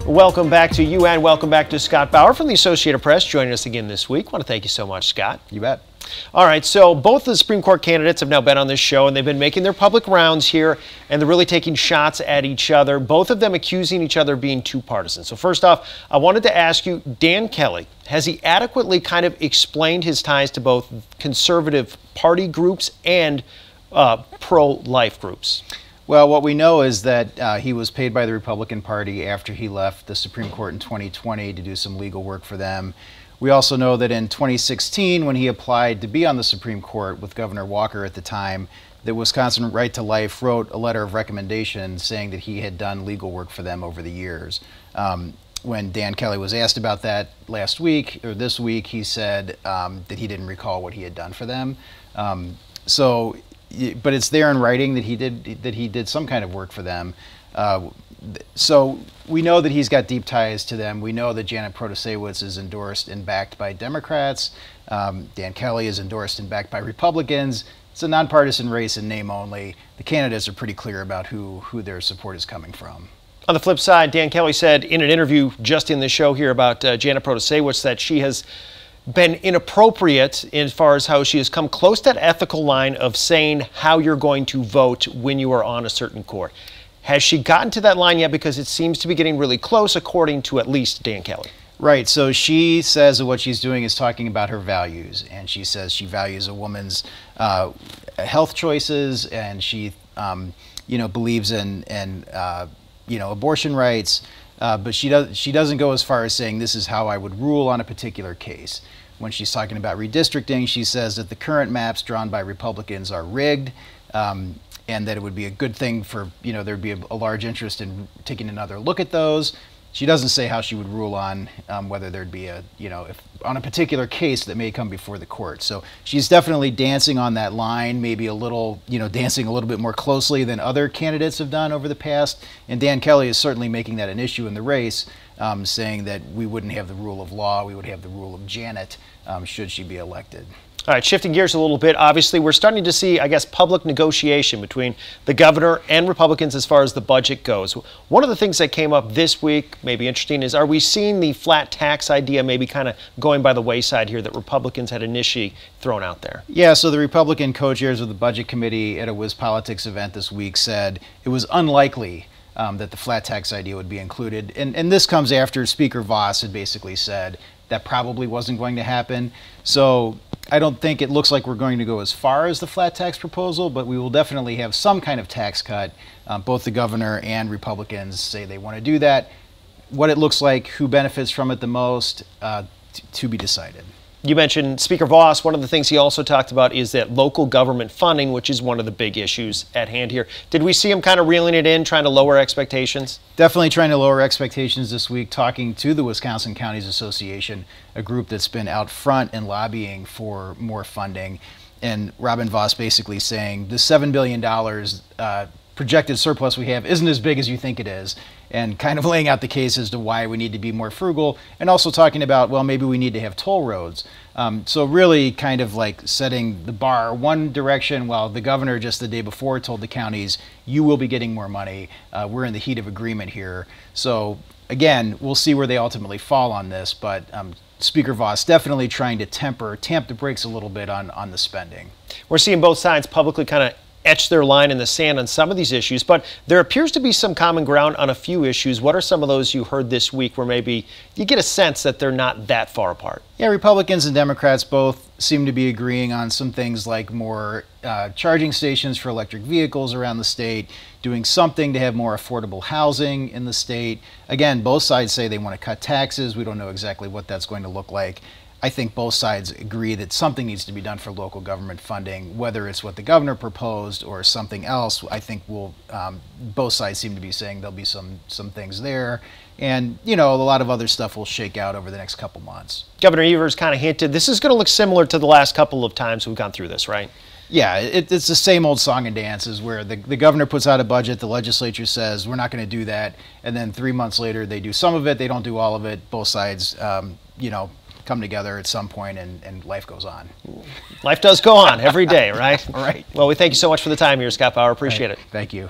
Welcome back to you and welcome back to Scott Bauer from the Associated Press joining us again this week. I want to thank you so much, Scott. You bet. All right, so both the Supreme Court candidates have now been on this show, and they've been making their public rounds here, and they're really taking shots at each other, both of them accusing each other of being too partisan. So first off, I wanted to ask you, Dan Kelly, has he adequately kind of explained his ties to both conservative party groups and pro-life groups? Well, what we know is that he was paid by the Republican Party after he left the Supreme Court in 2020 to do some legal work for them. We also know that in 2016, when he applied to be on the Supreme Court with Governor Walker at the time, that Wisconsin Right to Life wrote a letter of recommendation saying that he had done legal work for them over the years. When Dan Kelly was asked about that last week, or this week, he said that he didn't recall what he had done for them. But it's there in writing that he did some kind of work for them. So we know that he's got deep ties to them. We know that Janet Protasewicz is endorsed and backed by Democrats. Dan Kelly is endorsed and backed by Republicans. It's a nonpartisan race in name only. The candidates are pretty clear about who their support is coming from. On the flip side, Dan Kelly said in an interview just in the show here about Janet Protasewicz that she has been inappropriate as far as how she has come close to that ethical line of saying how you're going to vote when you are on a certain court. Has she gotten to that line yet? Because it seems to be getting really close, according to at least Dan Kelly. Right. So she says that what she's doing is talking about her values, and she says she values a woman's health choices, and she, believes in abortion rights. But she doesn't go as far as saying this is how I would rule on a particular case. When she's talking about redistricting, she says that the current maps drawn by Republicans are rigged, and that it would be a good thing for, there'd be a large interest in taking another look at those. She doesn't say how she would rule on whether there'd be on a particular case that may come before the court. So she's definitely dancing on that line, maybe a little, dancing a little bit more closely than other candidates have done over the past. And Dan Kelly is certainly making that an issue in the race, saying that we wouldn't have the rule of law, we would have the rule of Janet should she be elected. All right, shifting gears a little bit, obviously we're starting to see, I guess, public negotiation between the governor and Republicans as far as the budget goes. One of the things that came up this week, maybe interesting, is are we seeing the flat tax idea maybe kind of going by the wayside here that Republicans had initially thrown out there? Yeah, so the Republican co-chairs of the Budget Committee at a WisPolitics event this week said it was unlikely that the flat tax idea would be included. And this comes after Speaker Voss had basically said that probably wasn't going to happen. So I don't think it looks like we're going to go as far as the flat tax proposal, but we will definitely have some kind of tax cut. Both the governor and Republicans say they want to do that. What it looks like, who benefits from it the most, to be decided. You mentioned Speaker Voss. One of the things he also talked about is that local government funding, which is one of the big issues at hand here. Did we see him kind of reeling it in, trying to lower expectations? Definitely trying to lower expectations this week, talking to the Wisconsin Counties Association, a group that's been out front and lobbying for more funding. And Robin Voss basically saying the $7 billion projected surplus we have isn't as big as you think it is, and kind of laying out the case as to why we need to be more frugal, and also talking about, well, maybe we need to have toll roads. So really kind of like setting the bar one direction, while the governor just the day before told the counties, you will be getting more money. We're in the heat of agreement here. So again, we'll see where they ultimately fall on this, but Speaker Voss definitely trying to tamp the brakes a little bit on the spending. We're seeing both sides publicly kind of etch their line in the sand on some of these issues, but there appears to be some common ground on a few issues. What are some of those you heard this week where maybe you get a sense that they're not that far apart? Yeah, Republicans and Democrats both seem to be agreeing on some things like more charging stations for electric vehicles around the state, doing something to have more affordable housing in the state. Again, both sides say they want to cut taxes. We don't know exactly what that's going to look like. I think both sides agree that something needs to be done for local government funding, whether it's what the governor proposed or something else. I think both sides seem to be saying there'll be some things there. And, a lot of other stuff will shake out over the next couple months. Governor Evers kind of hinted this is going to look similar to the last couple of times we've gone through this, right? Yeah, it's the same old song and dances where the governor puts out a budget, the legislature says, we're not going to do that. And then 3 months later, they do some of it, they don't do all of it. Both sides, come together at some point, and life goes on. Life does go on every day, right? Right. Well, we thank you so much for the time here, Scott Bauer. Appreciate it. Thank you.